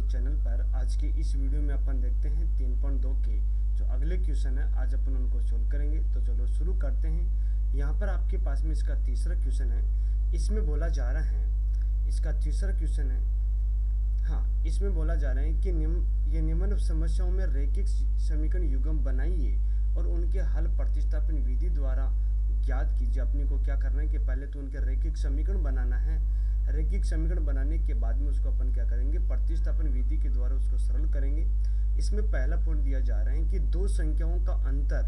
Channel पर। आज के इस वीडियो में अपन देखते हैं 3.2 के जो अगले क्वेश्चन है, आज अपन उनको सोल्व करेंगे। तो चलो शुरू करते हैं। यहाँ पर आपके पास में इसका तीसरा क्वेश्चन है। इसमें बोला जा रहा है, इसका तीसरा क्वेश्चन है, हाँ, इसमें बोला जा रहा है कि निम्न समस्याओं में रैखिक समीकरण युग्म बनाइए और उनके हल प्रतिस्थापन विधि द्वारा ज्ञात कीजिए। अपने को क्या करना है कि पहले तो उनके रैखिक समीकरण बनाना है। रैखिक समीकरण बनाने के बाद में उसको अपन क्या करेंगे, प्रतिस्थापन विधि के द्वारा उसको सरल करेंगे। इसमें पहला पॉइंट दिया जा रहा है कि दो संख्याओं का अंतर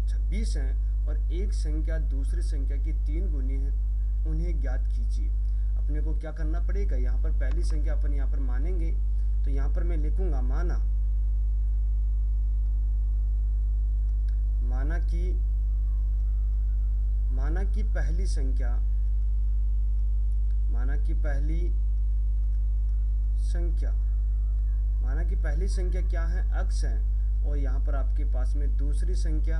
26 है और एक संख्या दूसरी संख्या की 3 गुनी है, उन्हें ज्ञात कीजिए। अपने को क्या करना पड़ेगा, यहाँ पर पहली संख्या अपन यहाँ पर मानेंगे। तो यहाँ पर मैं लिखूंगा माना कि पहली संख्या, माना कि पहली संख्या क्या है, x है। और यहाँ पर आपके पास में दूसरी संख्या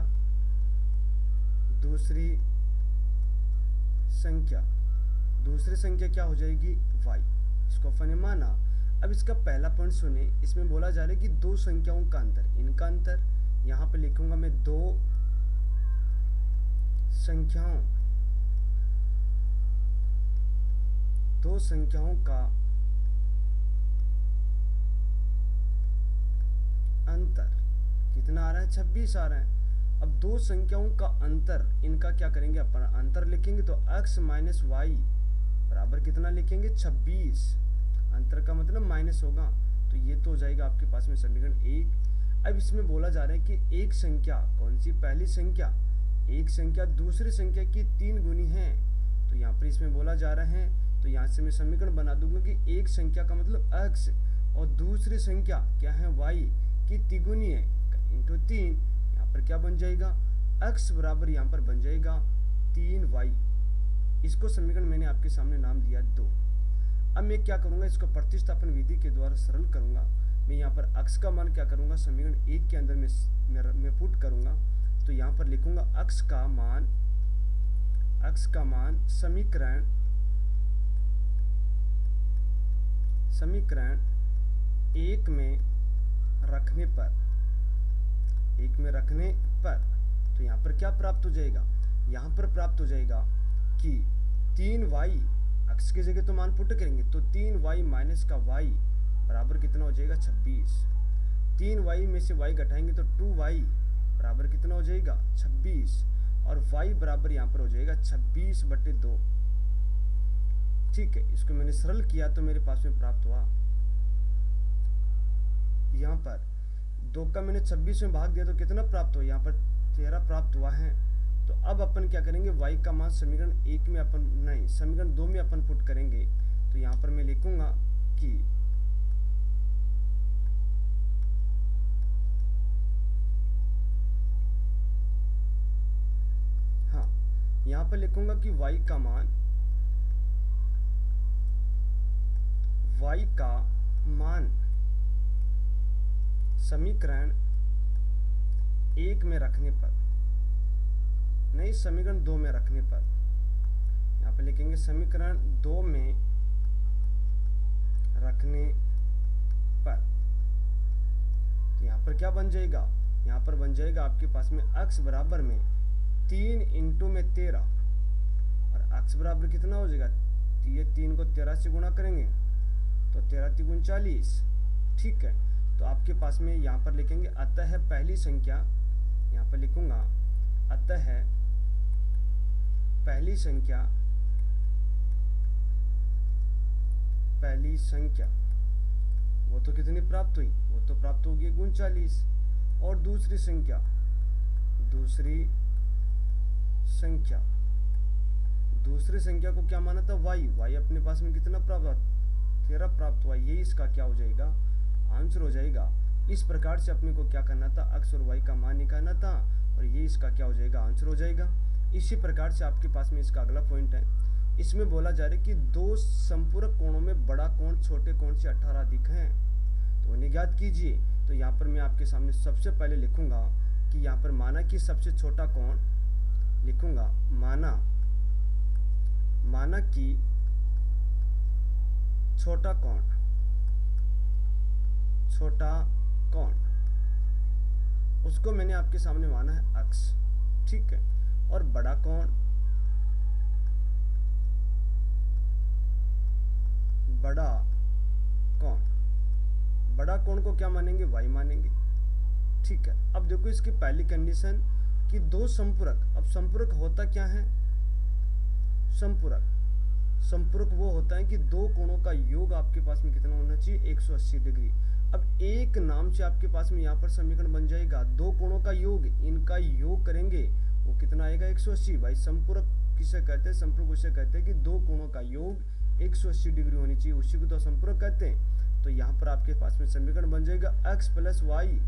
क्या हो जाएगी, y। इसको अपन ने माना। अब इसका पहला पॉइंट सुने। इसमें बोला जा रहा है कि दो संख्याओं का अंतर, इनका अंतर यहाँ पे लिखूंगा मैं, दो संख्याओं का अंतर कितना आ रहा है, 26 आ रहा है। अब दो संख्याओं का अंतर, इनका क्या करेंगे अपन, अंतर लिखेंगे। तो x माइनस वाई बराबर कितना लिखेंगे, 26। अंतर का मतलब माइनस होगा, तो ये तो हो जाएगा आपके पास में समीकरण 1। अब इसमें बोला जा रहा है कि एक संख्या, कौन सी, पहली संख्या, एक संख्या दूसरी संख्या की 3 गुनी है। तो यहाँ पर इसमें बोला जा रहा है, तो यहाँ से मैं समीकरण बना दूंगा कि एक संख्या का मतलब x और दूसरी संख्या क्या है, y की तिगुनी है, इंटू 3। यहाँ पर क्या बन जाएगा, x बराबर यहाँ पर बन जाएगा 3y। इसको समीकरण मैंने आपके सामने नाम दिया 2। अब मैं क्या करूंगा, इसको प्रतिस्थापन विधि के द्वारा सरल करूंगा। मैं यहाँ पर x का मान क्या करूंगा, समीकरण 1 के अंदर मैं पुट करूंगा। तो यहाँ पर लिखूंगा x का मान समीकरण 1 में रखने पर, तो यहाँ पर क्या प्राप्त हो जाएगा, यहाँ पर प्राप्त हो जाएगा कि 3y, x की जगह तो मान पुट करेंगे, तो 3y माइनस का y बराबर कितना हो जाएगा, 26। 3y में से y घटाएंगे तो 2y बराबर कितना हो जाएगा, 26। और y बराबर यहाँ पर हो जाएगा 26/2। ठीक है, इसको मैंने सरल किया तो मेरे पास में प्राप्त हुआ, यहाँ पर 2 का मैंने 26 में भाग दिया तो कितना प्राप्त हुआ, यहाँ पर 13 प्राप्त हुआ है। तो अब अपन क्या करेंगे, y का मान समीकरण 1 में अपन नहीं, समीकरण 2 में अपन पुट करेंगे। तो यहाँ पर मैं लिखूंगा कि हाँ, यहाँ पर लिखूंगा कि y का मान समीकरण 1 में रखने पर, नहीं समीकरण 2 में रखने पर, यहाँ पे लिखेंगे समीकरण 2 में रखने पर। तो यहाँ पर क्या बन जाएगा, यहाँ पर बन जाएगा आपके पास में x बराबर में 3 इंटू में 13, और x बराबर कितना हो जाएगा, ये 3 को 13 से गुणा करेंगे तो 13 3 40। ठीक है, तो आपके पास में यहाँ पर लिखेंगे अतः पहली संख्या, यहाँ पर लिखूंगा अतः पहली संख्या वो तो कितनी प्राप्त हुई, वो तो प्राप्त होगी 39। और दूसरी संख्या को क्या माना था, y अपने पास में कितना प्राप्त हुआ, 13 प्राप्त हुआ। ये इसका क्या हो जाएगा, आंसर हो जाएगा। इस प्रकार से अपने को क्या करना था, x और y का मान निकालना था, और ये इसका क्या हो जाएगा, आंसर हो जाएगा। इसी प्रकार से आपके पास में इसका अगला पॉइंट है। इसमें बोला जा रहा है कि दो संपूरक कोणों में बड़ा कोण छोटे कोण से 18 अधिक हैं, तो उन्हें ज्ञात कीजिए। तो यहाँ पर मैं आपके सामने सबसे पहले लिखूंगा कि यहाँ पर माना कि सबसे छोटा कोण लिखूंगा, माना कि छोटा कोण छोटा कौन, उसको मैंने आपके सामने माना है अक्स, ठीक है। और बड़ा कौन, बड़ा कौन, बड़ा कौन को क्या मानेंगे, वाई मानेंगे, ठीक है। अब देखो इसकी पहली कंडीशन कि दो संपूरक, अब संपूरक होता क्या है, संपूरक, संपूरक वो होता है कि दो कोणों का योग आपके पास में कितना होना चाहिए, 180 डिग्री। अब एक नाम से आपके पास में यहाँ पर समीकरण बन जाएगा, दो कोणों का योग, इनका योग करेंगे वो कितना आएगा, 180। भाई संपूरक किसे कहते हैं, संपूरक उसे कहते हैं कि दो कोणों का योग 180 डिग्री होनी चाहिए, उसी को तो संपूरक कहते हैं। तो यहाँ पर आपके पास में समीकरण बन जाएगा x प्लस वाई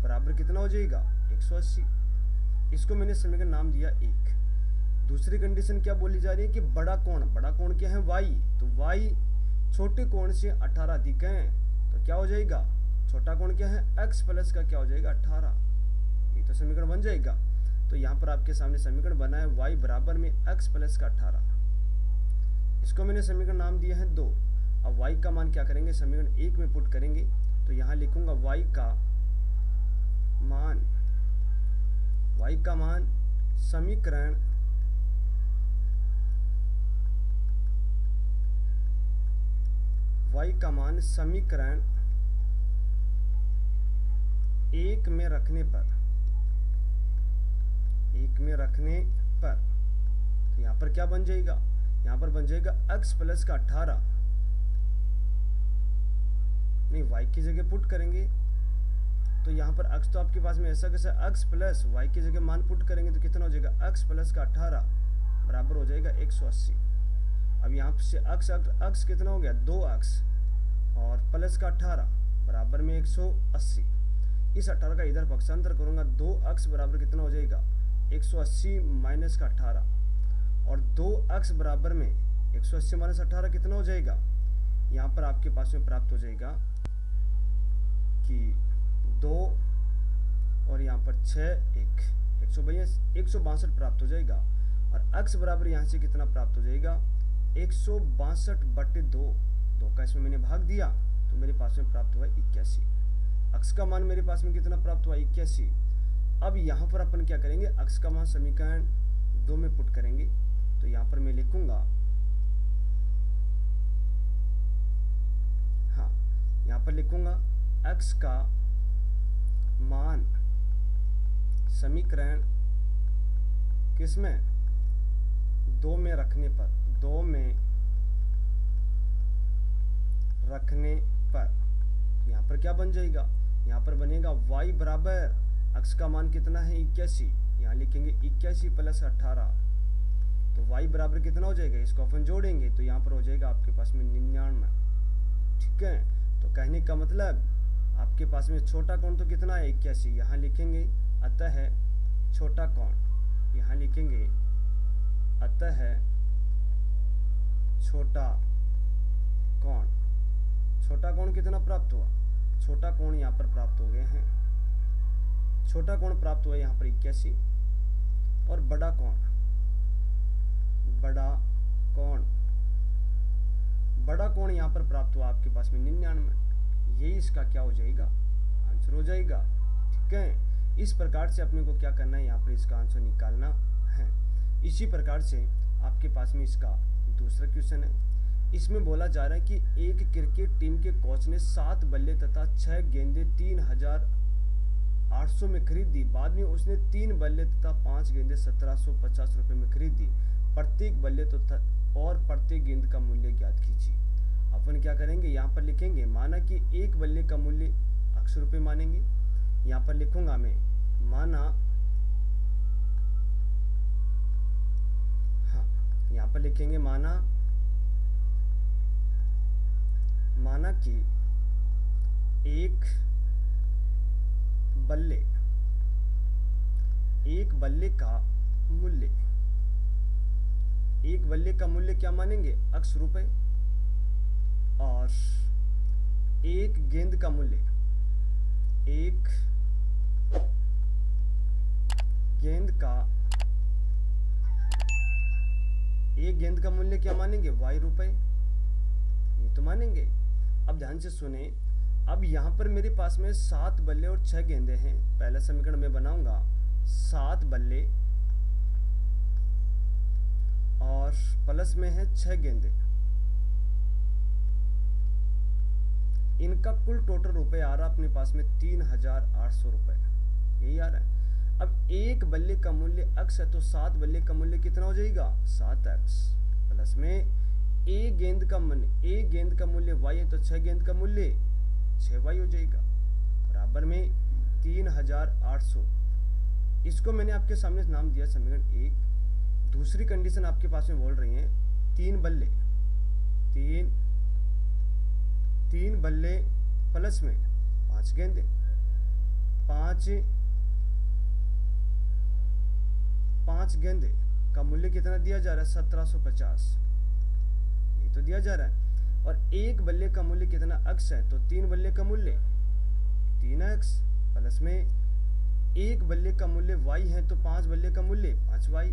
बराबर कितना हो जाएगा, 180। इसको मैंने समीकरण नाम दिया एक। दूसरी कंडीशन क्या बोली जा रही है कि बड़ा कोण, बड़ा कोण क्या है, y, तो y छोटे कोण से 18 अधिक है, तो क्या हो जाएगा, छोटा कोण क्या है, x प्लस का क्या हो जाएगा, 18। ये तो समीकरण बन जाएगा। तो यहाँ पर आपके सामने समीकरण बना है y बराबर में x प्लस का 18। इसको मैंने समीकरण नाम दिया है 2। अब y का मान क्या करेंगे, समीकरण 1 में पुट करेंगे, तो यहाँ लिखूंगा y का मान, y का मान समीकरण y का मान समीकरण 1 में रखने पर, 1 में रखने पर, तो यहाँ पर क्या बन जाएगा, यहाँ पर बन जाएगा x प्लस का 18, नहीं y की जगह पुट करेंगे, तो यहाँ पर x तो आपके पास में ऐसा कैसा, x प्लस y की जगह मान पुट करेंगे तो कितना हो जाएगा, x प्लस का 18 बराबर हो जाएगा 180। अब यहाँ से x कितना हो गया, 2x और प्लस का 18 बराबर में 180। इस 18 का इधर पक्षांतर करूंगा, 2x बराबर कितना हो जाएगा, 180 माइनस का 18, और 2x बराबर में 180 माइनस 18 कितना हो जाएगा, यहाँ पर आपके पास में प्राप्त हो जाएगा कि 2 और यहाँ पर 6 162 प्राप्त हो जाएगा। और x बराबर यहाँ से कितना प्राप्त हो जाएगा, 162/2, 2 का इसमें मैंने भाग दिया तो मेरे पास में प्राप्त हुआ 81। x का मान मेरे पास में कितना प्राप्त हुआ, 81। अब यहाँ पर अपन क्या करेंगे, x का मान समीकरण 2 में पुट करेंगे, तो यहाँ पर मैं लिखूंगा, हाँ यहाँ पर लिखूंगा x का मान समीकरण किसमें, 2 में रखने पर, 2 में रखने पर, यहाँ पर क्या बन जाएगा, यहाँ पर बनेगा y बराबर, x का मान कितना है 81, यहाँ लिखेंगे 81 प्लस 18, तो y बराबर कितना हो जाएगा, इसको अपन जोड़ेंगे तो यहाँ पर हो जाएगा आपके पास में 99, ठीक है। तो कहने का मतलब आपके पास में छोटा कोण तो कितना है 81, यहाँ लिखेंगे अतः है छोटा कोण, यहाँ लिखेंगे अतः है छोटा कोण। छोटा कोण कितना प्राप्त हुआ, छोटा कोण यहाँ पर प्राप्त हो गए हैं, छोटा कोण प्राप्त हुआ यहाँ पर 81, और बड़ा कोण, बड़ा कोण, बड़ा कोण यहाँ पर प्राप्त हुआ आपके पास में 99। ये इसका क्या हो जाएगा, आंसर हो जाएगा, ठीक है। इस प्रकार से अपने को क्या करना है, यहाँ पर इसका आंसर निकालना है। इसी प्रकार से आपके पास में इसका दूसरा क्वेश्चन है। इसमें बोला जा रहा है कि एक क्रिकेट टीम के कोच ने 7 बल्ले तथा 6 गेंदें 3800 में खरीदी। बाद में उसने 3 बल्ले तथा 5 गेंदें 1750 रुपये में खरीदी। प्रत्येक बल्ले और प्रत्येक गेंद का मूल्य ज्ञात कीजिए। अपन क्या करेंगे, यहाँ पर लिखेंगे, माना कि एक बल्ले का मूल्य 100 रुपये मानेंगे। यहाँ पर लिखूंगा मैं, माना, हाँ यहाँ पर लिखेंगे माना कि एक बल्ले का मूल्य क्या मानेंगे, 100 रुपये, और एक गेंद का मूल्य, एक गेंद का मूल्य क्या मानेंगे, y रुपये, ये तो मानेंगे। अब ध्यान से सुने, अब यहाँ पर मेरे पास में 7 बल्ले और 6 गेंदे हैं। पहला समीकरण मैं बनाऊंगा 7 बल्ले और प्लस में है 6 गेंदे। इनका कुल टोटल रुपए आ रहा अपने पास में 3800 रुपए, यही आ रहा है। अब एक बल्ले का मूल्य x है तो 7 बल्ले का मूल्य कितना हो जाएगा 7x, प्लस में एक गेंद का मूल्य y है तो 6 गेंद का मूल्य 6y हो जाएगा, बराबर में 3800। इसको मैंने आपके सामने नाम दिया समीकरण 1। दूसरी कंडीशन आपके पास में बोल रही है 3 बल्ले प्लस में 5 गेंदे। 5 गेंदे का मूल्य कितना दिया जा रहा है 1750, ये तो दिया जा रहा है। और एक बल्ले का मूल्य कितना x है तो 3 बल्ले का मूल्य 3x, प्लस में एक बल्ले का मूल्य y है तो 5 बल्ले का मूल्य 5y,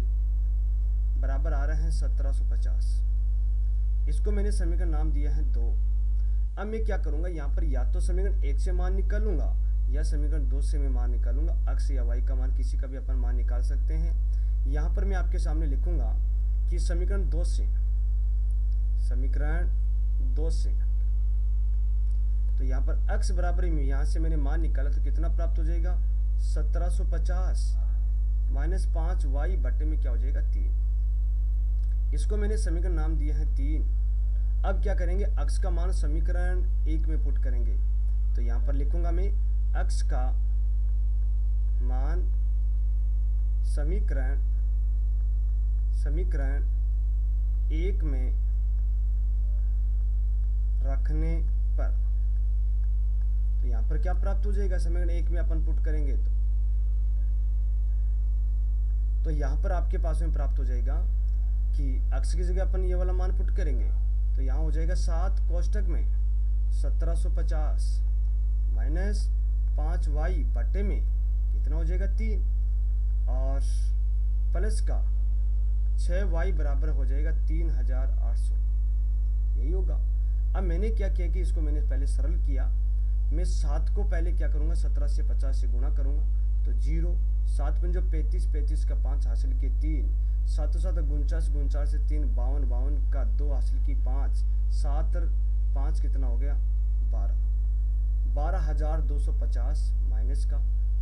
बराबर आ रहे हैं 1750। इसको मैंने समीकरण नाम दिया है 2। अब मैं क्या करूंगा यहाँ पर या तो समीकरण 1 से मान निकालूंगा या समीकरण 2 से मैं मान निकालूंगा। x या y का मान किसी का भी अपन मान निकाल सकते हैं। यहाँ पर मैं आपके सामने लिखूंगा कि समीकरण 2 से तो यहाँ पर x बराबर यहाँ से मैंने मान निकाला तो कितना प्राप्त हो जाएगा 1750 माइनस 5y बटे में क्या हो जाएगा 3। इसको मैंने समीकरण नाम दिया है 3। अब क्या करेंगे x का मान समीकरण 1 में पुट करेंगे तो यहाँ पर लिखूंगा मैं x का मान समीकरण 1 में रखने पर तो यहाँ पर क्या प्राप्त हो जाएगा समीकरण 1 में अपन पुट करेंगे तो यहाँ पर आपके पास में प्राप्त हो जाएगा कि x की जगह अपन ये वाला मान पुट करेंगे तो यहाँ हो जाएगा 7 कोष्टक में 1750 माइनस 5y बटे में कितना हो जाएगा 3 और प्लस का 6y बराबर हो जाएगा 3800, यही होगा। अब मैंने क्या किया कि इसको मैंने पहले सरल किया। मैं 7 को पहले क्या करूँगा 17 से 50 से गुणा करूँगा तो 0, 7 पंजो 35, 35 का 5 हासिल किए 3, 7 7 49, 49 से 3 52, 52 का 2 हासिल की 5, 7 और 5 कितना हो गया 12,250 माइनस का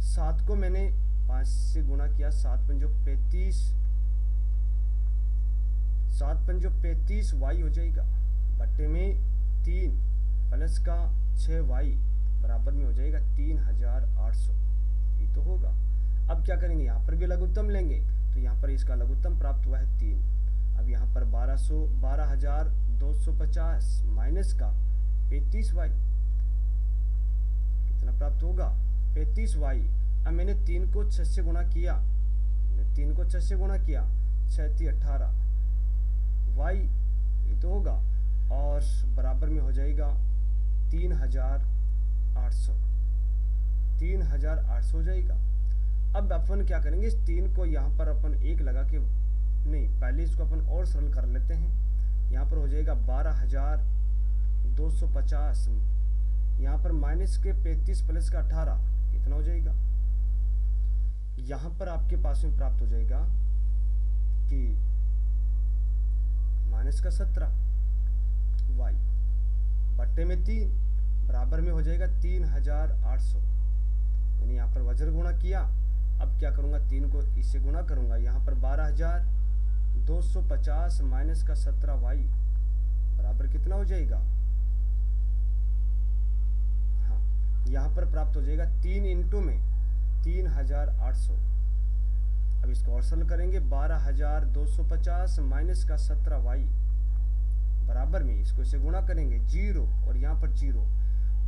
7 को मैंने 5 से गुणा किया 7 पंजो 35, 7 पंजो 35y हो जाएगा बट्टे में 3 प्लस का 6y बराबर में हो जाएगा 3800, ये तो होगा। अब क्या करेंगे यहाँ पर भी लघुत्तम लेंगे तो यहाँ पर इसका लघुत्तम प्राप्त हुआ है 3। अब यहाँ पर 12,250 माइनस का 35y कितना प्राप्त होगा 35y। अब मैंने 3 को 6 से गुणा किया 6 × 18 y, ये तो होगा और बराबर में हो जाएगा 3800 हो जाएगा। अब अपन क्या करेंगे इस 3 को यहाँ पर अपन 1 लगा के नहीं, पहले इसको अपन और सरल कर लेते हैं। यहाँ पर हो जाएगा 12,250, यहाँ पर माइनस के 35 प्लस का 18 कितना हो जाएगा, यहाँ पर आपके पास में प्राप्त हो जाएगा कि माइनस का 17 y बट्टे में 3 बराबर में हो जाएगा 3800। मैंने यहाँ पर वज्र गुणा किया। अब क्या करूँगा 3 को इससे गुणा करूँगा, यहाँ पर 12,250 माइनस का 17y बराबर कितना हो जाएगा, हाँ यहाँ पर प्राप्त हो जाएगा 3 इंटू में 3800। अब इसको और सरल करेंगे 12,250 माइनस का 17y बराबर में इसको इसे गुणा करेंगे 0 और यहाँ पर 0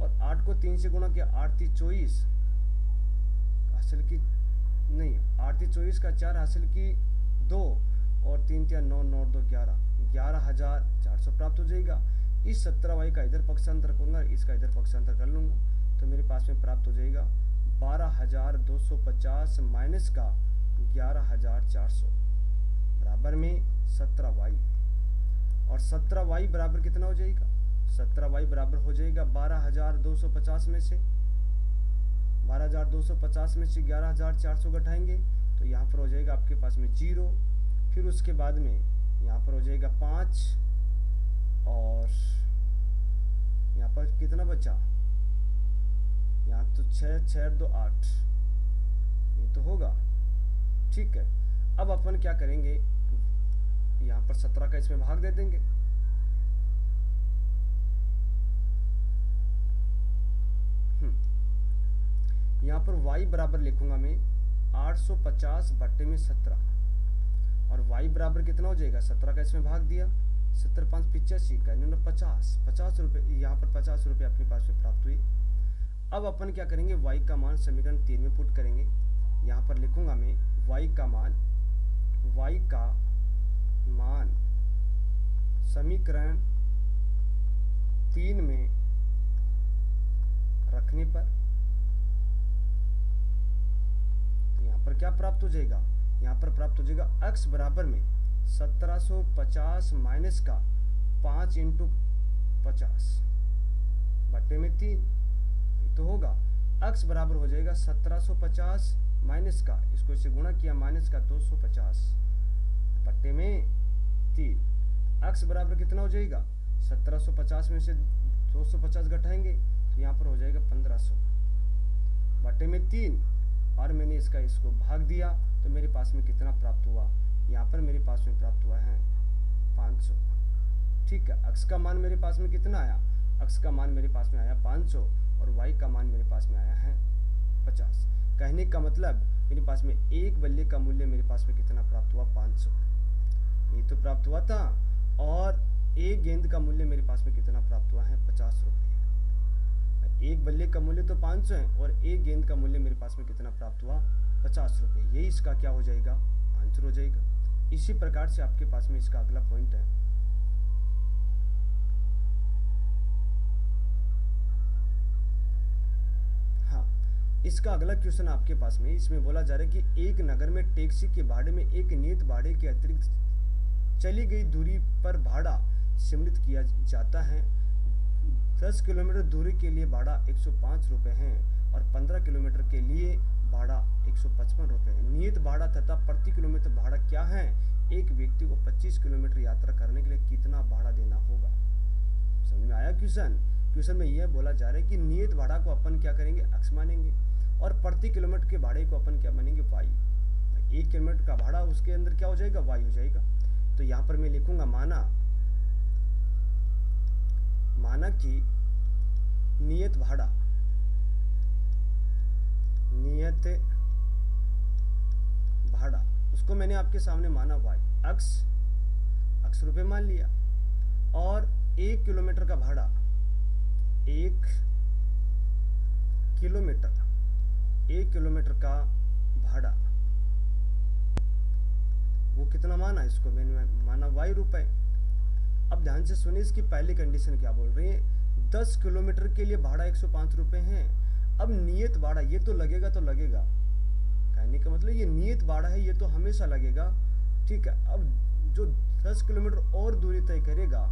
और 8 को 3 से गुणा किया 8 3 24 हासिल की नहीं 8 3 24 का 4 हासिल की 2 और 3 3 9 9 2 11,400 प्राप्त हो जाएगा। इस 17y का इधर पक्षांतर करूंगा, इसका इधर पक्षांतर कर लूंगा तो मेरे पास में प्राप्त हो जाएगा 12,250 माइनस का 11,400 बराबर में 17y और 17y बराबर कितना हो जाएगा 17y बराबर हो जाएगा 12,250 में से 12,250 में से 11,400 घटाएंगे तो यहाँ पर हो जाएगा आपके पास में 0। फिर उसके बाद में यहाँ पर हो जाएगा 5 और यहाँ पर कितना बचा, यहाँ तो 6 6 2 8, ये तो होगा। ठीक है, अब अपन क्या करेंगे, यहाँ पर 17 का इसमें भाग दे देंगे। यहाँ पर y बराबर लिखूंगा मैं 850 बट्टे में 17 और y बराबर कितना हो जाएगा, 17 का इसमें भाग दिया, 17 5 85 का 50 रुपये, यहाँ पर 50 रुपये अपने पास में प्राप्त हुई। अब अपन क्या करेंगे, y का मान समीकरण 3 में पुट करेंगे। यहाँ पर लिखूंगा मैं y का मान समीकरण 3 में रखने पर यहाँ पर क्या प्राप्त हो जाएगा, यहाँ पर प्राप्त हो जाएगा x बराबर में 1750 माइनस का 5 इंटू 50 बट्टे में 3, ये तो होगा। x बराबर हो जाएगा 1750 माइनस का, इसको इसे गुणा किया माइनस का 250 बट्टे में 3। x बराबर कितना हो जाएगा, 1750 में से 250 घटाएंगे तो यहाँ पर हो जाएगा 1500 बट्टे में 3 और मैंने इसको भाग दिया तो मेरे पास में कितना प्राप्त हुआ, यहाँ पर मेरे पास में प्राप्त हुआ है 500। ठीक है, x का मान मेरे पास में कितना आया, x का मान मेरे पास में आया 500 और y का मान मेरे पास में आया है 50। कहने का मतलब मेरे पास में एक बल्ले का मूल्य मेरे पास में कितना प्राप्त हुआ, 500, ये तो प्राप्त हुआ था। और एक गेंद का मूल्य मेरे पास में कितना प्राप्त हुआ है, 50 रुपये। एक बल्ले का मूल्य तो 500 है और एक गेंद का मूल्य मेरे पास में कितना प्राप्त हुआ, 50 रुपये। यही इसका क्या हो जाएगा, आंसर हो जाएगा। इसी प्रकार से आपके पास में इसका अगला पॉइंट है। हाँ, इसका अगला क्वेश्चन आपके पास में, इसमें बोला जा रहा है कि एक नगर में टैक्सी के भाड़े में एक नियत भाड़े के अतिरिक्त चली गई दूरी पर भाड़ा सम्मिलित किया जाता है। 10 किलोमीटर दूरी के लिए भाड़ा 105 रुपये है और 15 किलोमीटर के लिए भाड़ा 155 रुपये है। नियत भाड़ा तथा प्रति किलोमीटर भाड़ा क्या है, एक व्यक्ति को 25 किलोमीटर यात्रा करने के लिए कितना भाड़ा देना होगा। समझ में आया क्वेश्चन में यह बोला जा रहा है कि नियत भाड़ा को अपन क्या करेंगे, x मानेंगे और प्रति किलोमीटर के भाड़े को अपन क्या मानेंगे, y। 1 किलोमीटर का भाड़ा उसके अंदर क्या हो जाएगा, y हो जाएगा। तो यहाँ पर मैं लिखूंगा माना कि नियत भाड़ा उसको मैंने आपके सामने माना y, x रुपये मान लिया और 1 किलोमीटर का भाड़ा, 1 किलोमीटर का भाड़ा वो कितना माना, इसको मैंने माना y रुपए। अब ध्यान से सुनिए, इसकी पहली कंडीशन क्या बोल रही है, 10 किलोमीटर के लिए भाड़ा 105 रुपये है। अब नियत भाड़ा ये तो लगेगा, कहने का मतलब ये नियत भाड़ा है, ये तो हमेशा लगेगा। ठीक है, अब जो 10 किलोमीटर और दूरी तय करेगा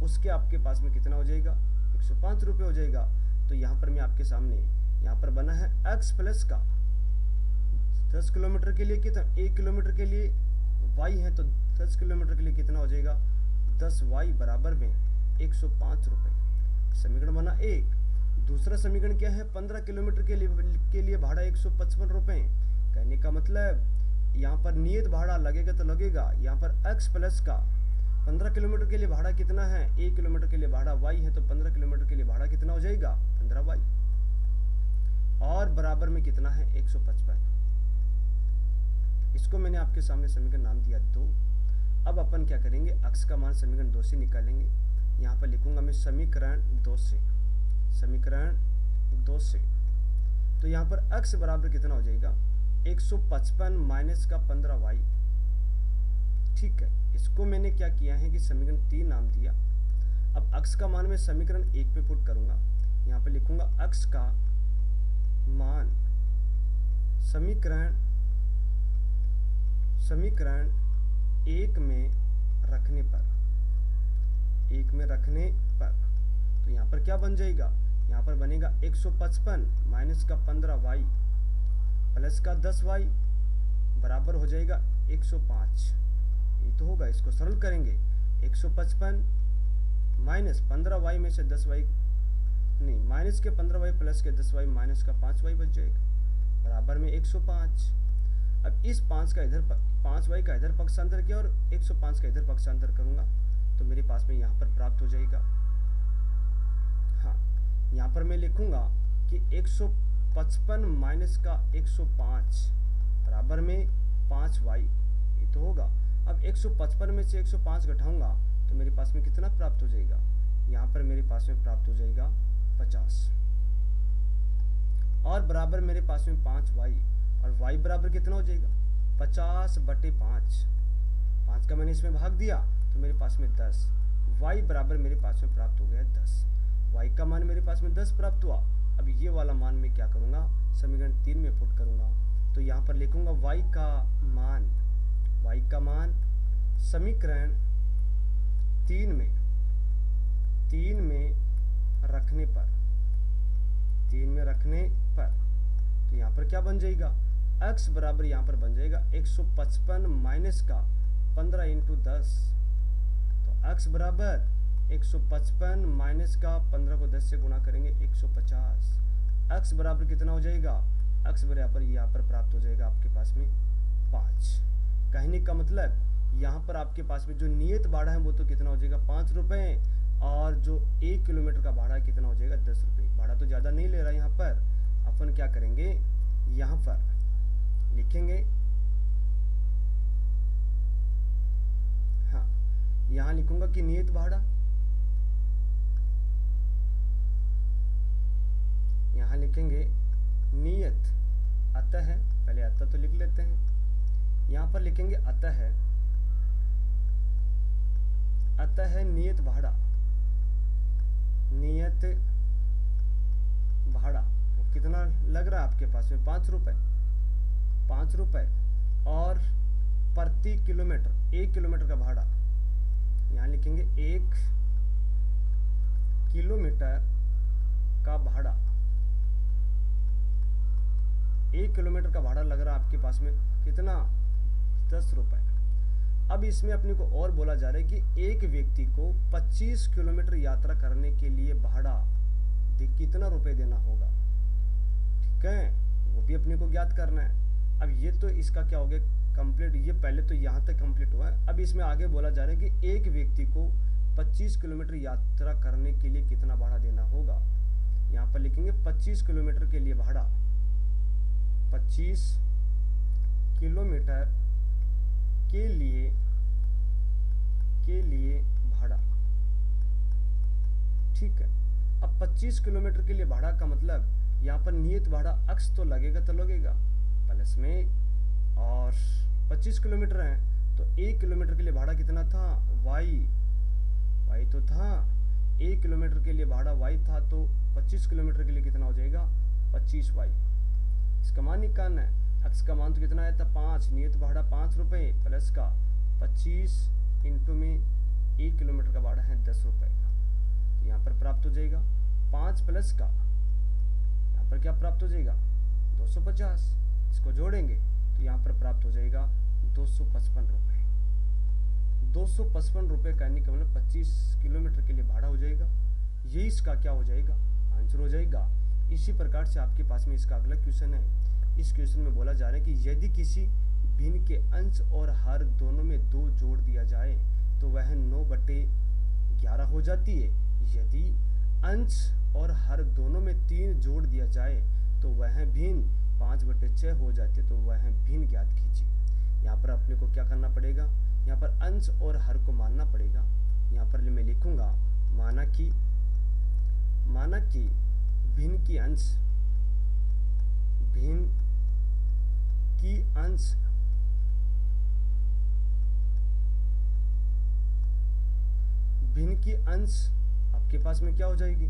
उसके आपके पास में कितना हो जाएगा, 105 रुपये हो जाएगा। तो यहाँ पर मैं आपके सामने यहाँ पर बना है x प्लस का 10 किलोमीटर के लिए कितना, 1 किलोमीटर के लिए y है तो 10 किलोमीटर के लिए कितना हो जाएगा, 10y बराबर में 105 रुपये। समीकरण बना 1। दूसरा समीकरण क्या है, 15 किलोमीटर के लिए भाड़ा 155 रुपये। कहने का मतलब यहाँ पर नियत भाड़ा लगेगा तो लगेगा, यहाँ पर x प्लस का 15 किलोमीटर के लिए भाड़ा कितना है, 1 किलोमीटर के लिए भाड़ा y है तो 15 किलोमीटर के लिए भाड़ा कितना हो जाएगा, 15y और बराबर में कितना है, 155। इसको मैंने आपके सामने समीकरण नाम दिया 2। अब अपन क्या करेंगे, x का मान समीकरण 2 से निकालेंगे। यहाँ पर लिखूंगा मैं समीकरण 2 से। तो यहाँ पर x बराबर कितना हो जाएगा, 155 माइनस का 15y। ठीक है, इसको मैंने क्या किया है कि समीकरण 3 नाम दिया। अब x का मान मैं समीकरण 1 पे पुट करूंगा। यहाँ पे लिखूंगा x का मान समीकरण 1 में रखने पर तो यहाँ पर क्या बन जाएगा, यहाँ पर बनेगा 155 माइनस का 15y प्लस का 10y बराबर हो जाएगा 105। ये तो होगा, इसको सरल करेंगे 155 माइनस 15y में से 10y नहीं, माइनस के 15y प्लस के 10y माइनस का 5y बच जाएगा बराबर में 105। अब इस 5y का इधर पक्षांतर किया और 105 का इधर पक्षांतर करूंगा तो मेरे पास में यहाँ पर प्राप्त हो जाएगा। हाँ, यहाँ पर मैं लिखूंगा कि 155 माइनस का 105 बराबर में 5y, ये तो होगा। अब 155 में से 105 घटाऊंगा तो मेरे पास में कितना प्राप्त हो जाएगा, यहाँ पर मेरे पास में प्राप्त हो जाएगा 50 और बराबर मेरे पास में 5y और y बराबर कितना हो जाएगा 50/5। 5 का मैंने इसमें भाग दिया तो मेरे पास में 10, y बराबर मेरे पास में प्राप्त हो गया 10। y का मान मेरे पास में 10 प्राप्त हुआ। अब ये वाला मान मैं क्या करूँगा, समीकरण 3 में पुट करूँगा। तो यहाँ पर लिखूँगा y का मान समीकरण 3 में रखने पर तो यहाँ पर क्या बन जाएगा, x बराबर यहाँ पर बन जाएगा 155 माइनस का 15 इंटू 10। तो x बराबर 155 माइनस का 15 को 10 से गुणा करेंगे 150। x बराबर कितना हो जाएगा, x बराबर यहाँ पर प्राप्त हो जाएगा आपके पास में 5। कहने का मतलब यहाँ पर आपके पास में जो नियत भाड़ा है वो तो कितना हो जाएगा 5 रुपये, और जो 1 किलोमीटर का भाड़ा कितना हो जाएगा 10 रुपये। भाड़ा तो ज़्यादा नहीं ले रहा यहाँ पर। अपन क्या करेंगे, यहाँ पर लिखेंगे, हाँ यहाँ लिखूंगा कि नियत भाड़ा, यहाँ लिखेंगे नियत, अतः पहले अतः तो लिख लेते हैं, यहाँ पर लिखेंगे अतः नियत भाड़ा कितना लग रहा है आपके पास में 5 रुपये और प्रति किलोमीटर 1 किलोमीटर का भाड़ा, यहाँ लिखेंगे 1 किलोमीटर का भाड़ा, 1 किलोमीटर का भाड़ा लग रहा है आपके पास में कितना 10 रुपये। अब इसमें अपने को और बोला जा रहा है कि एक व्यक्ति को 25 किलोमीटर यात्रा करने के लिए भाड़ा कितना रुपए देना होगा, ठीक है, वो भी अपने को ज्ञात करना है। अब ये तो इसका क्या हो गया कंप्लीट, ये पहले तो यहाँ तक कंप्लीट हुआ है। अब इसमें आगे बोला जा रहा है कि एक व्यक्ति को 25 किलोमीटर यात्रा करने के लिए कितना भाड़ा देना होगा। यहाँ पर लिखेंगे 25 किलोमीटर के लिए भाड़ा, 25 किलोमीटर के लिए भाड़ा, ठीक है। अब 25 किलोमीटर के लिए भाड़ा का मतलब यहाँ पर नियत भाड़ा अक्स तो लगेगा प्लस में, और 25 किलोमीटर है तो 1 किलोमीटर के लिए भाड़ा कितना था y तो था 1 किलोमीटर के लिए भाड़ा y था, तो 25 किलोमीटर के लिए कितना हो जाएगा 25y। इसका मान निकालना है, अक्स का मान तो कितना आया था 5, नियत भाड़ा 5 रुपये प्लस का 25 इंटू में 1 किलोमीटर का भाड़ा है 10 रुपये का, तो यहाँ पर प्राप्त हो जाएगा 5 प्लस का, यहाँ पर क्या प्राप्त हो जाएगा 250। इसको जोड़ेंगे तो यहाँ पर प्राप्त हो जाएगा 255 रुपये। 255 रुपये कहने का मतलब 25 किलोमीटर के लिए भाड़ा हो जाएगा। ये इसका क्या हो जाएगा आंसर हो जाएगा। इसी प्रकार से आपके पास में इसका अगला क्वेश्चन है। इस क्वेश्चन में बोला जा रहा है कि यदि किसी भिन्न के अंश और हर दोनों में 2 जोड़ दिया जाए तो वह 9/11 हो जाती है। यदि अंश और हर दोनों में 3 जोड़ दिया जाए तो वह भिन्न 5/6 हो जाती है। तो वह भिन्न ज्ञात कीजिए। यहाँ पर अपने को क्या करना पड़ेगा, यहाँ पर अंश और हर को मानना पड़ेगा। यहाँ पर मैं लिखूंगा माना कि भिन्न की अंश आपके पास में क्या हो जाएगी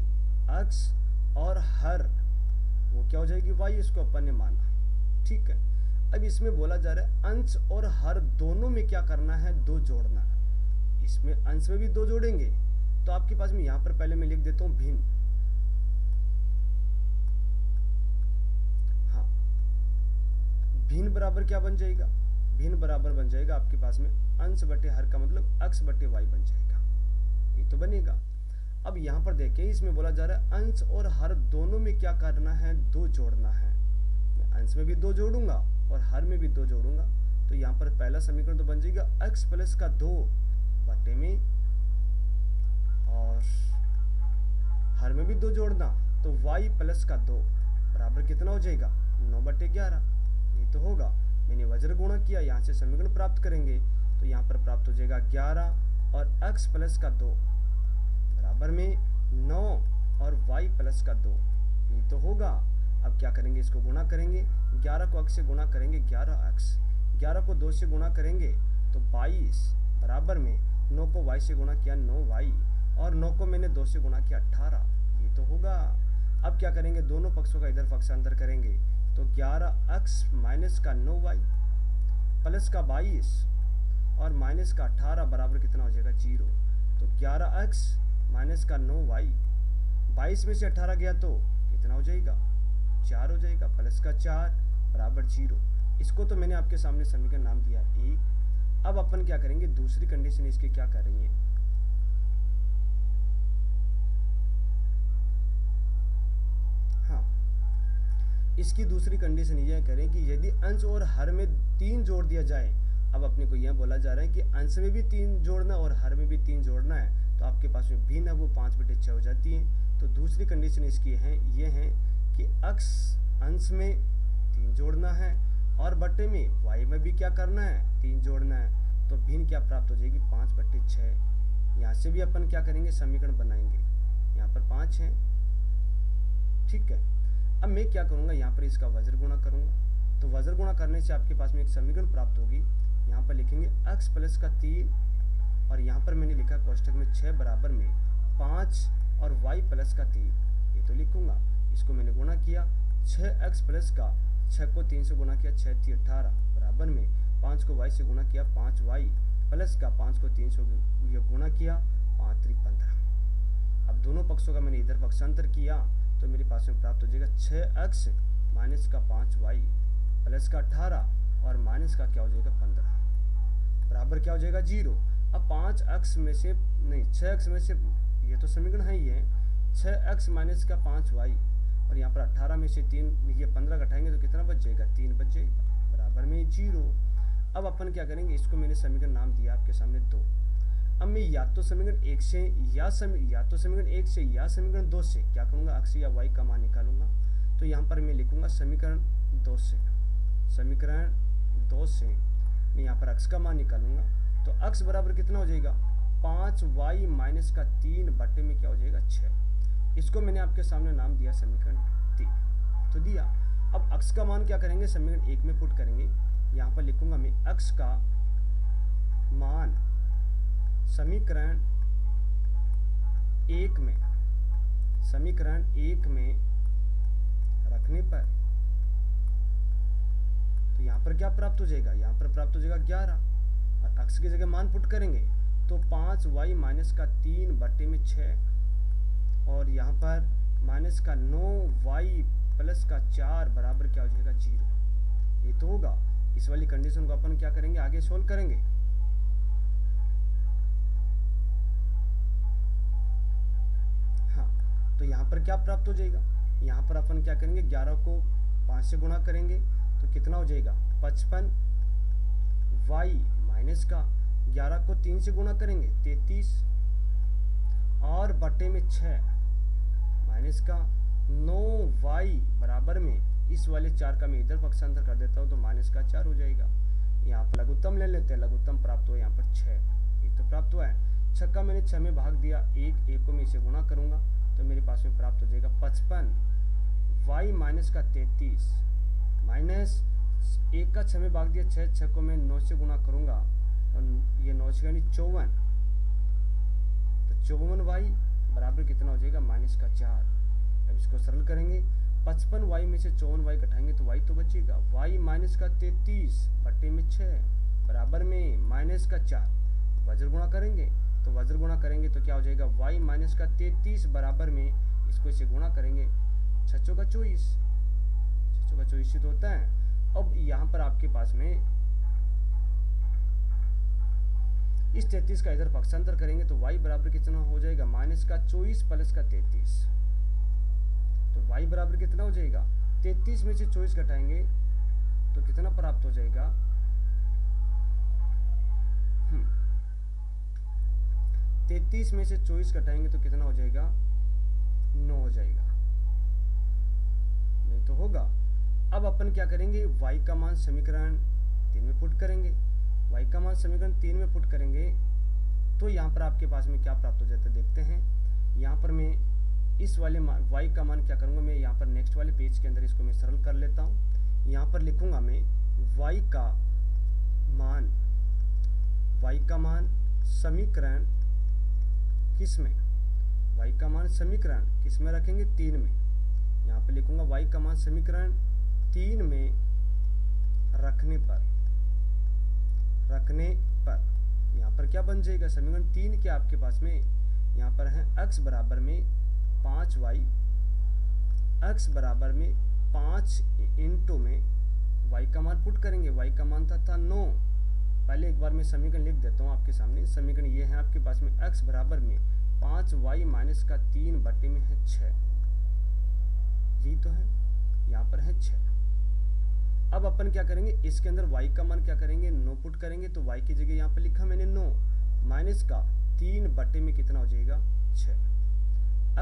अक्स, और हर वो क्या हो जाएगी वाई। इसको अपन ने माना, ठीक है। अब इसमें बोला जा रहा है अंश और हर दोनों में क्या करना है 2 जोड़ना। इसमें अंश में भी 2 जोड़ेंगे तो आपके पास में यहाँ पर पहले मैं लिख देता हूँ भिन्न। हाँ, भिन्न बराबर क्या बन जाएगा, भिन्न बराबर बन जाएगा आपके पास में अंश बटे हर का मतलब x बटे y बन जाएगा, ये तो बनेगा। अब यहाँ पर देखें, इसमें बोला जा रहा है अंश और हर दोनों में क्या करना है, 2 जोड़ना है। मैं अंश में भी 2 जोड़ूंगा और हर में भी 2 जोड़ूंगा, तो यहाँ पर पहला समीकरण तो बन जाएगा x प्लस का 2 बटे में, और हर में भी 2 जोड़ना तो y प्लस का 2 बराबर कितना हो जाएगा, 9 बटे 11, ये तो होगा। मैंने वज्र गुणा किया, यहाँ से समीकरण प्राप्त करेंगे, तो यहाँ पर प्राप्त हो जाएगा 11 और x प्लस का 2 बराबर में 9 और y प्लस का 2, ये तो होगा। अब क्या करेंगे, इसको गुणा करेंगे, 11 को x से गुणा करेंगे 11x, 11 को 2 से गुणा करेंगे तो 22 बराबर में 9 को y से गुणा किया 9y, और 9 को मैंने 2 से गुणा किया 18, ये तो होगा। अब क्या करेंगे, दोनों पक्षों का इधर पक्षांतर करेंगे, तो 11x माइनस का 9y प्लस का 22 और माइनस का 18 बराबर कितना हो जाएगा, 0। तो 11x माइनस का 9y, 22 में से 18 गया तो कितना हो जाएगा, 4 हो जाएगा, प्लस का 4 बराबर 0। इसको तो मैंने आपके सामने समीकरण नाम दिया 1। अब अपन क्या करेंगे, दूसरी कंडीशन इसकी क्या कर रही है, हाँ, इसकी दूसरी कंडीशन यह करें कि यदि अंश और हर में 3 जोड़ दिया जाए। अब अपने को यह बोला जा रहा है कि अंश में भी 3 जोड़ना और हर में भी 3 जोड़ना है, तो आपके पास में भिन्न है वो 5 बटे 6 हो जाती है। तो दूसरी कंडीशन इसकी है, ये है कि x अंश में 3 जोड़ना है और बटे में y में भी क्या करना है, 3 जोड़ना है, तो भिन्न क्या प्राप्त हो जाएगी, 5 बटे 6। यहाँ से भी अपन क्या करेंगे, समीकरण बनाएंगे, यहाँ पर 5 है, ठीक है। अब मैं क्या करूँगा, यहाँ पर इसका वज्र गुणा करूँगा, तो वज्र गुणा करने से आपके पास में एक समीकरण प्राप्त होगी। यहाँ पर लिखेंगे x प्लस का 3 और यहाँ पर मैंने लिखा कोष्टक में 6 बराबर में 5 और y प्लस का 3, ये तो लिखूंगा। इसको मैंने गुणा किया, 6x प्लस का 6 को 3 से गुणा किया, 6 3 18 बराबर में 5 को y से गुणा किया, 5y प्लस का 5 को 3 से गुणा किया, 5 3 15। अब दोनों पक्षों का मैंने इधर पक्षांतर किया, तो मेरे पास में प्राप्त हो जाएगा 6x माइनस का 5y प्लस का 18 और माइनस का क्या हो जाएगा 15 बराबर क्या हो जाएगा 0। अब 5x में से नहीं 6x में से, ये तो समीकरण है ही है, 6x माइनस का 5y और यहाँ पर 18 में से 3 ये 15 घटाएंगे तो कितना बच जाएगा, 3 बच जाएगा बराबर में 0। अब अपन क्या करेंगे, इसको मैंने समीकरण नाम दिया आपके सामने 2। अब मैं या तो समीकरण 1 से या समीकरण 1 से या समीकरण 2 से क्या करूँगा, x या y का मान निकालूंगा। तो यहाँ पर मैं लिखूंगा समीकरण 2 से, समीकरण 2 से मैं यहाँ पर x का मान निकालूंगा, तो x बराबर कितना हो जाएगा, 5y माइनस का 3 बटे में क्या हो जाएगा 6। इसको मैंने आपके सामने नाम दिया समीकरण 3, तो दिया। अब x का मान क्या करेंगे, समीकरण 1 में पुट करेंगे। यहाँ पर लिखूंगा मैं x का मान समीकरण 1 में, समीकरण 1 में रखने पर तो यहाँ पर क्या प्राप्त हो जाएगा, यहाँ पर प्राप्त हो जाएगा 11 और x की जगह मान पुट करेंगे तो 5y माइनस का 3 बटे में 6 और यहाँ पर माइनस का 9y प्लस का 4 बराबर क्या हो जाएगा 0। ये तो होगा। इस वाली कंडीशन को अपन क्या करेंगे, आगे सोल्व करेंगे। हाँ, तो यहाँ पर क्या प्राप्त हो जाएगा, यहाँ पर अपन क्या करेंगे, 11 को 5 से गुणा करेंगे तो कितना हो जाएगा 55, y माइनस का 11 को 3 से गुणा करेंगे 33 और बटे में 6 माइनस का 9y बराबर में इस वाले 4 का मैं इधर पक्षांतर कर देता हूँ तो माइनस का 4 हो जाएगा। यहाँ पर लघुत्तम ले लेते हैं, लघुत्तम प्राप्त हुआ यहाँ पर 6, ये तो प्राप्त हुआ है। 6 का मैंने 6 में भाग दिया, 1 को मैं इसे गुणा करूँगा तो मेरे पास में प्राप्त हो जाएगा 55, y माइनस का 33 माइनस 1 का 6 में भाग दिया, 6 को मैं 9 से गुणा करूँगा और ये 9 से यानी 54, तो 54y बराबर कितना हो जाएगा माइनस का 4। अब इसको सरल करेंगे, 55y में से 54y घटाएंगे तो y तो बचेगा, y माइनस का 33 बटे में 6 बराबर में माइनस का 4, वज्र गुणा करेंगे तो वज्र गुणा करेंगे तो क्या हो जाएगा, y माइनस का 33 बराबर में इसको इसे गुणा करेंगे, 6 का 24, 6 का 24 ही तो होता है। अब यहाँ पर आपके पास में इस 33 का इधर पक्षांतर करेंगे तो y बराबर कितना हो जाएगा, माइनस का 24 प्लस का 33, तो y बराबर कितना हो जाएगा, 33 में से 24 घटाएंगे तो कितना प्राप्त हो जाएगा, 33 में से 24 घटाएंगे तो कितना हो जाएगा, 9 हो जाएगा, नहीं तो होगा। अब अपन क्या करेंगे, y का मान समीकरण 3 में पुट करेंगे, y का मान समीकरण 3 में पुट करेंगे तो यहाँ पर आपके पास में क्या प्राप्त हो जाता है देखते हैं। यहाँ पर मैं इस वाले y का मान क्या करूँगा, मैं यहाँ पर नेक्स्ट वाले पेज के अंदर इसको मैं सरल कर लेता हूँ। यहाँ पर लिखूँगा मैं y का मान समीकरण किस में, y का मान समीकरण किस में रखेंगे, 3 में। यहाँ पे लिखूंगा y का मान समीकरण 3 में रखने पर यहाँ पर क्या बन जाएगा, समीकरण 3 के आपके पास में यहाँ पर है x बराबर में 5y, x बराबर में 5 इंटू में y का मान पुट करेंगे, y का मान था 9। पहले एक बार मैं समीकरण लिख देता हूँ आपके सामने। समीकरण ये है आपके पास में x बराबर में 5y माइनस का 3 बटे में है 6, यही तो है, यहाँ पर है 6। अब अपन क्या करेंगे, इसके अंदर y का मान क्या करेंगे, 9 पुट करेंगे तो y की जगह यहाँ पर लिखा मैंने 9 माइनस का 3 बटे में कितना हो जाएगा, 6।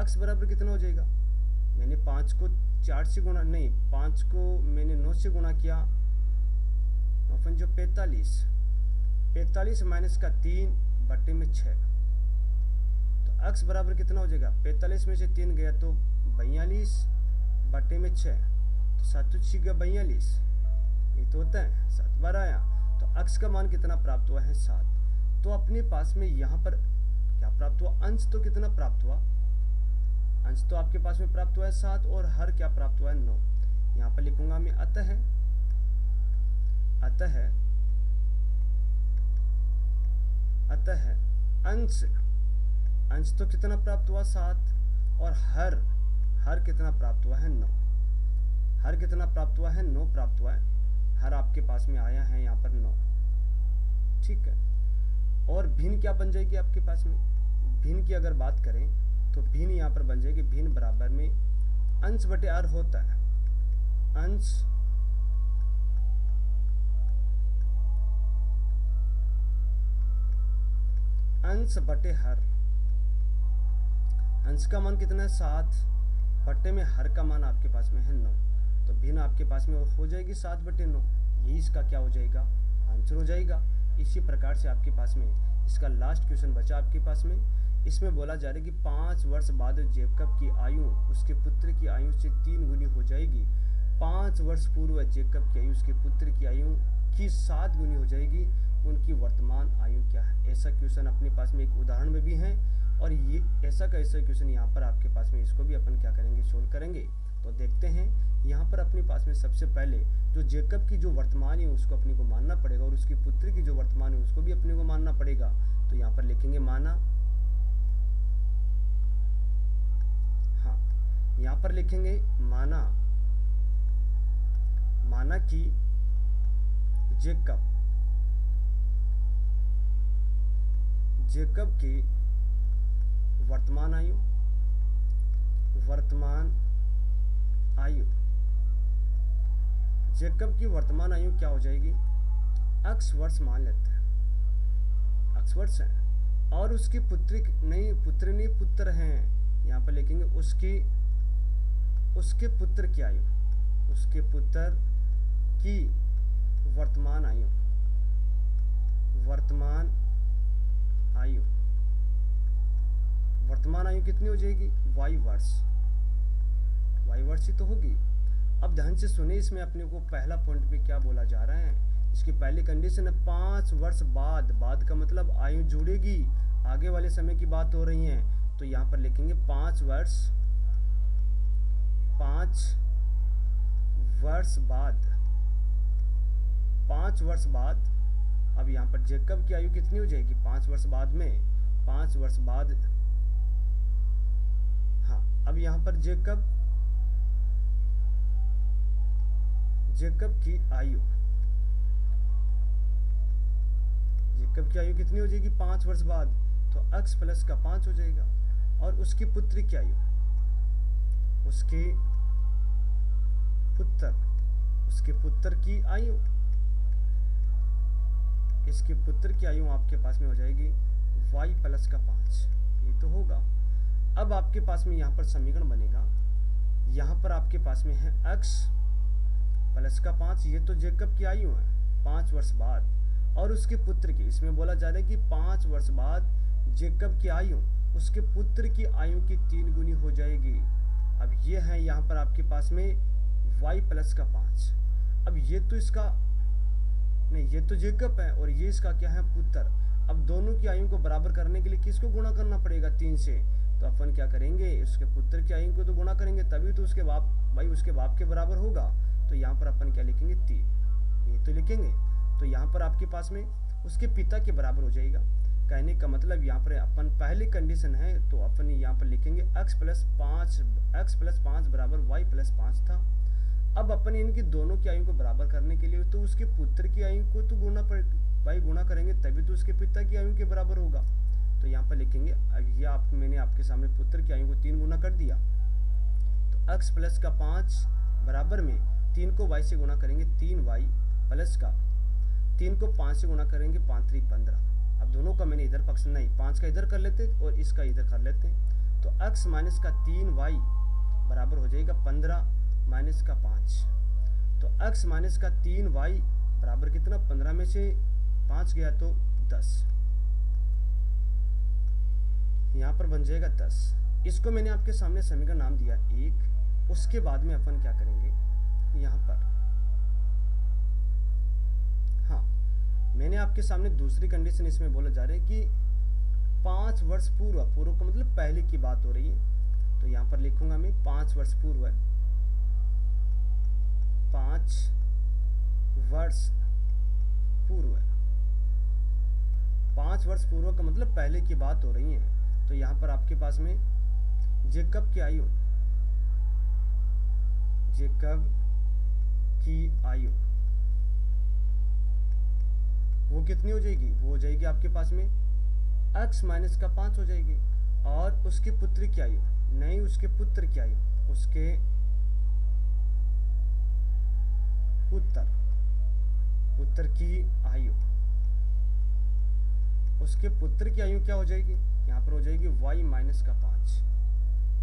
x बराबर कितना हो जाएगा, मैंने 5 को 4 से गुणा, नहीं 5 को मैंने 9 से गुणा किया, अपन जो 45 माइनस का 3 बटे में 6, तो x बराबर कितना हो जाएगा, 45 में से 3 गया तो 42 बटे में 6, तो 7 6 42, ये तो होता है 7 बार आया, तो x का मान कितना प्राप्त हुआ है, 7। तो अपने पास में यहाँ पर क्या प्राप्त हुआ, अंश तो कितना प्राप्त हुआ, अंश तो आपके पास में प्राप्त हुआ है 7 और हर क्या प्राप्त हुआ है 9। यहाँ पर लिखूंगा मैं अतः अंश तो कितना प्राप्त हुआ 7 और हर कितना प्राप्त हुआ है 9, हर कितना प्राप्त हुआ है 9 प्राप्त हुआ है, हर आपके पास में आया है यहाँ पर 9, ठीक है। और भिन्न क्या बन जाएगी आपके पास में, भिन्न की अगर बात करें तो भिन्न यहाँ पर बन जाएगी, भिन्न बराबर में अंश बटे हर होता है, अंश बटे हर, अंश का मान कितना है 7 बटे में हर का मान आपके पास में है 9, तो भिन्न आपके पास में हो जाएगी 7 बटे 9, ये इसका क्या हो जाएगा, आंसर हो जाएगा। इसी प्रकार से आपके पास में इसका लास्ट क्वेश्चन बचा आपके पास में, इसमें बोला जा रहा है कि 5 वर्ष बाद जेकब की आयु उसके पुत्र की आयु से 3 गुनी हो जाएगी, 5 वर्ष पूर्व जेकब की आयु उसके पुत्र की आयु की 7 गुनी हो जाएगी, उनकी वर्तमान आयु क्या है। ऐसा क्वेश्चन अपने पास में एक उदाहरण में भी है और ये ऐसा का ऐसा क्वेश्चन यहाँ पर आपके पास में, इसको भी अपन क्या करेंगे, सोल्व करेंगे। तो देखते हैं यहाँ पर अपने पास में सबसे पहले जो जेकब की जो वर्तमान है उसको अपने को मानना पड़ेगा और उसके पुत्र की जो वर्तमान है उसको भी अपने को मानना पड़ेगा। तो यहाँ पर लिखेंगे माना, हाँ यहाँ पर लिखेंगे माना कि जेकब की वर्तमान आयु जेकब की वर्तमान आयु क्या हो जाएगी, x वर्ष मान लेते हैं, x वर्ष है, और उसकी पुत्र हैं, यहाँ पर लिखेंगे उसके पुत्र की आयु, उसके पुत्र की वर्तमान आयु कितनी हो जाएगी, y वर्ष ही तो होगी। अब ध्यान से सुने, इसमें अपने को पहला पॉइंट पे क्या बोला जा रहा है, इसकी पहली कंडीशन है 5 वर्ष बाद का मतलब आयु जुड़ेगी, आगे वाले समय की बात हो रही है, तो यहाँ पर लिखेंगे 5 वर्ष बाद। अब यहाँ पर जेकब की आयु कितनी हो जाएगी, 5 वर्ष बाद में 5 वर्ष बाद। हाँ, अब यहाँ पर जेकब की आयु, जेकब की आयु कितनी हो जाएगी 5 वर्ष बाद, तो x प्लस का 5 हो जाएगा। और उसकी पुत्री की आयु, उसके पुत्र की आयु, इसके पुत्र की आयु आपके पास में हो जाएगी y प्लस का 5। ये तो होगा। अब आपके पास में यहाँ पर समीकरण बनेगा, यहाँ पर आपके पास में है x प्लस का 5, ये तो जेकब की आयु है 5 वर्ष बाद, और उसके पुत्र की, इसमें बोला जा रहा है कि 5 वर्ष बाद जेकब की आयु उसके पुत्र की आयु की 3 गुनी हो जाएगी। अब ये है यहाँ पर आपके पास में y प्लस का 5। अब ये तो इसका नहीं, ये तो जेकब है और ये इसका क्या है, पुत्र। अब दोनों की आयु को बराबर करने के लिए किसको गुणा करना पड़ेगा 3 से, तो अपन क्या करेंगे, उसके पुत्र की आयु को तो गुणा करेंगे, तभी तो उसके बाप, भाई उसके बाप के बराबर होगा। तो यहाँ पर अपन क्या लिखेंगे 3, ये तो लिखेंगे। तो यहाँ पर आपके पास में उसके पिता के बराबर हो जाएगा। कहने का मतलब यहाँ पर अपन पहली कंडीशन है, तो अपन यहाँ पर लिखेंगे x प्लस 5 बराबर y प्लस 5 था। अब अपन इनकी दोनों की आयु को बराबर करने के लिए तो उसके पुत्र की आयु को तो गुणा करेंगे, तभी तो उसके पिता की आयु के बराबर होगा। तो यहाँ पर लिखेंगे, अब मैंने आपके सामने पुत्र की आयु को 3 गुना कर दिया, तो x प्लस का 5 बराबर में 3 को y से गुणा करेंगे 3y प्लस का 3 को 5 से गुणा करेंगे 5 3 15। अब दोनों का मैंने इधर पक्ष नहीं, 5 का इधर कर लेते और इसका इधर कर लेते, तो x माइनस का 3y बराबर हो जाएगा 15 माइनस का 5। तो x माइनस का 3y बराबर कितना, 15 में से 5 गया तो 10, यहाँ पर बन जाएगा 10। इसको मैंने आपके सामने समीकरण नाम दिया 1। उसके बाद में अपन क्या करेंगे, यहाँ पर हाँ, मैंने आपके सामने दूसरी कंडीशन इसमें बोला जा रहा है कि 5 वर्ष पूर्व का मतलब पहले की बात हो रही है, तो यहाँ पर लिखूंगा मैं 5 वर्ष पूर्व, 5 वर्ष पूर्व, 5 वर्ष पूर्व का मतलब पहले की बात हो रही है। तो यहाँ पर आपके पास में जेकब की आयु वो कितनी हो जाएगी, वो हो जाएगी आपके पास में x माइनस का 5 हो जाएगी। और उसके पुत्र की आयु नहीं, उसके पुत्र की आयु, उसके पुत्र की आयु, उसके पुत्र की आयु क्या हो जाएगी, यहाँ पर हो जाएगी y माइनस का 5।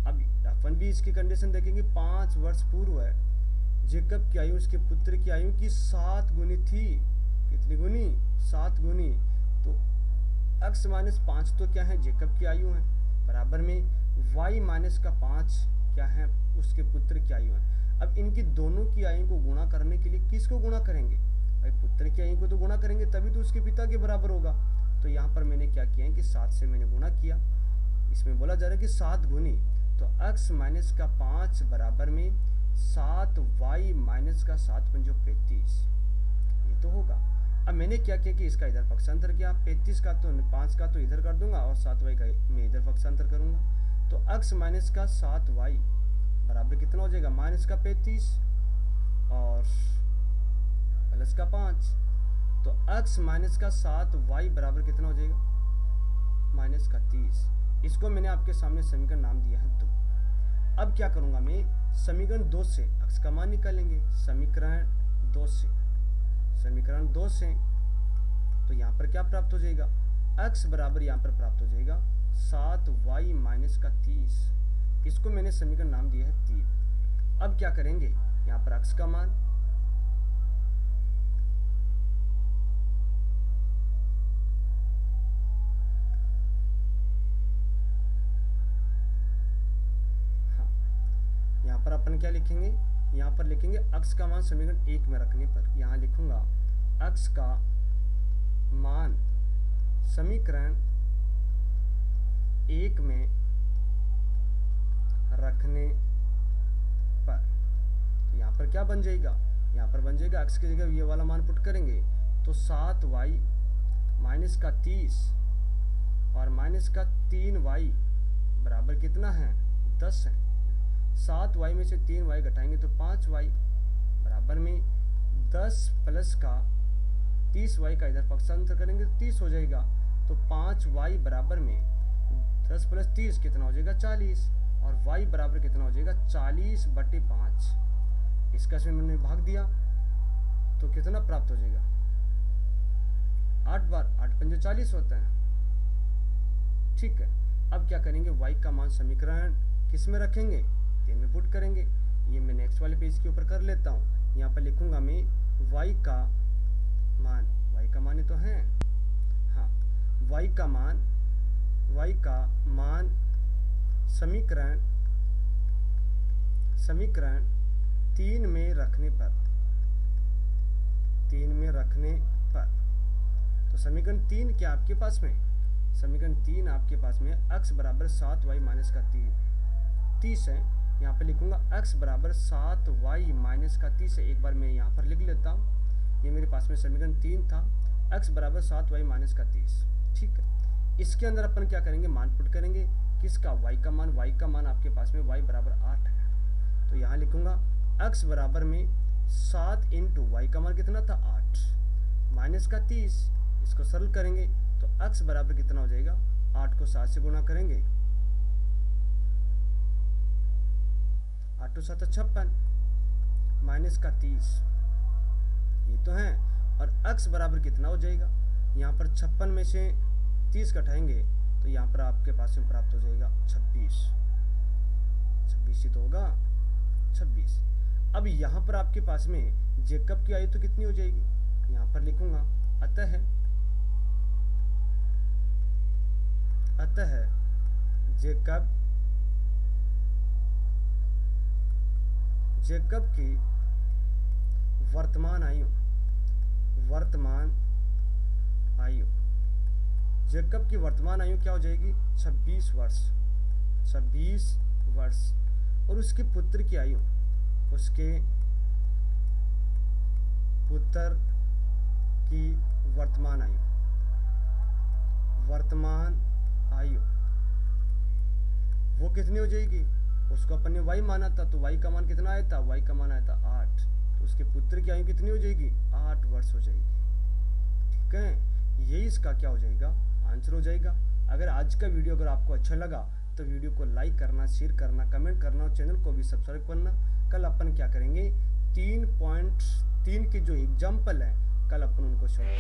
अब अपन भी इसकी कंडीशन देखेंगे, 5 वर्ष पूर्व है जेकब की आयु उसके पुत्र की आयु की 7 गुनी थी। कितनी गुनी, 7 गुनी। तो x माइनस 5 तो क्या है, जेकब की आयु है, बराबर में y माइनस का 5 क्या है, उसके पुत्र की आयु है। अब इनकी दोनों की आयु को गुणा करने के लिए किसको गुणा करेंगे, भाई पुत्र की आयु को तो गुणा करेंगे, तभी तो उसके पिता के बराबर होगा। तो यहाँ पर मैंने क्या किया है कि 7 से मैंने गुणा किया। इसमें बोला जा रहा है कि 7 गुनी, तो x माइनस का 5 बराबर में 7y माइनस का 7 पंजो 35, ये तो होगा। अब मैंने क्या किया कि इसका इधर पक्षांतर किया, 35 का तो 5 का तो इधर कर दूंगा और 7y का मैं इधर पक्षांतर करूंगा। तो x माइनस का 7y बराबर कितना हो जाएगा, माइनस का 35 और प्लस का 5। तो x माइनस का 7y बराबर कितना हो जाएगा, माइनस का 30। इसको मैंने आपके सामने समीकरण नाम दिया है 2। अब क्या करूंगा मैं, समीकरण 2 से x का मान निकालेंगे, समीकरण 2 से तो यहाँ पर क्या प्राप्त हो जाएगा, x बराबर यहाँ पर प्राप्त हो जाएगा 7y माइनस का 30। इसको मैंने समीकरण नाम दिया है 3। अब क्या करेंगे, यहाँ पर x का मान पर अपन क्या लिखेंगे, यहाँ पर लिखेंगे x का मान समीकरण 1 में रखने पर यहाँ लिखूंगा x का मान समीकरण 1 में रखने पर, तो यहाँ पर क्या बन जाएगा, यहाँ पर बन जाएगा x की जगह ये वाला मान पुट करेंगे तो 7y माइनस का 30 और माइनस का 3y बराबर कितना है 10 है। 7y में से 3y घटाएंगे तो 5y बराबर में 10 प्लस का 30y का इधर पक्षांतर करेंगे तो 30 हो जाएगा। तो 5y बराबर में 10 प्लस 30 कितना हो जाएगा 40 और y बराबर कितना हो जाएगा 40/5। इसका इसमें मैंने भाग दिया तो कितना प्राप्त हो जाएगा 8 बार 8 पंजे 40 होता है। ठीक है, अब क्या करेंगे y का मान समीकरण किस में रखेंगे 3 में पुट करेंगे। ये मैं नेक्स्ट वाले पेज के ऊपर कर लेता हूँ। यहाँ पर लिखूंगा मैं y का मान ही तो है, हाँ y का मान समीकरण 3 में रखने पर तो समीकरण 3 क्या आपके पास में, समीकरण 3 आपके पास में x बराबर 7y माइनस का 30 है। यहाँ पर लिखूंगा x बराबर 7y माइनस का 30 है। एक बार मैं यहाँ पर लिख लेता हूँ, ये मेरे पास में समीकरण 3 था, x बराबर 7y माइनस का 30। ठीक है, इसके अंदर अपन क्या करेंगे मान पुट करेंगे किसका y का मान आपके पास में y बराबर 8 है। तो यहाँ लिखूंगा x बराबर में 7 इंटू वाई का मान कितना था 8 माइनस का 30। इसको सरल करेंगे तो x बराबर कितना हो जाएगा 8 को 7 से गुणा करेंगे 8 तो 7 56 माइनस का 30 ये तो है। और x बराबर कितना हो जाएगा, यहाँ पर 56 में से 30 घटाएंगे तो यहाँ पर आपके पास में प्राप्त हो जाएगा 26 ही तो होगा 26। अब यहाँ पर आपके पास में जेकब की आयु तो कितनी हो जाएगी, यहाँ पर लिखूंगा अतः जेकब की वर्तमान आयु जेकब की वर्तमान आयु क्या हो जाएगी 26 वर्ष और उसके पुत्र की आयु वर्तमान आयु वो कितनी हो जाएगी, उसको अपन ने y माना था तो y का मान कितना आया था, y का मान आया था 8, तो उसके पुत्र की आयु कितनी हो जाएगी 8 वर्ष हो जाएगी। ठीक है, यही इसका क्या हो जाएगा आंसर हो जाएगा। अगर आज का वीडियो अगर आपको अच्छा लगा तो वीडियो को लाइक करना, शेयर करना, कमेंट करना और चैनल को भी सब्सक्राइब करना। कल अपन क्या करेंगे 3.3 के जो एग्जाम्पल है कल अपन उनको सॉल्व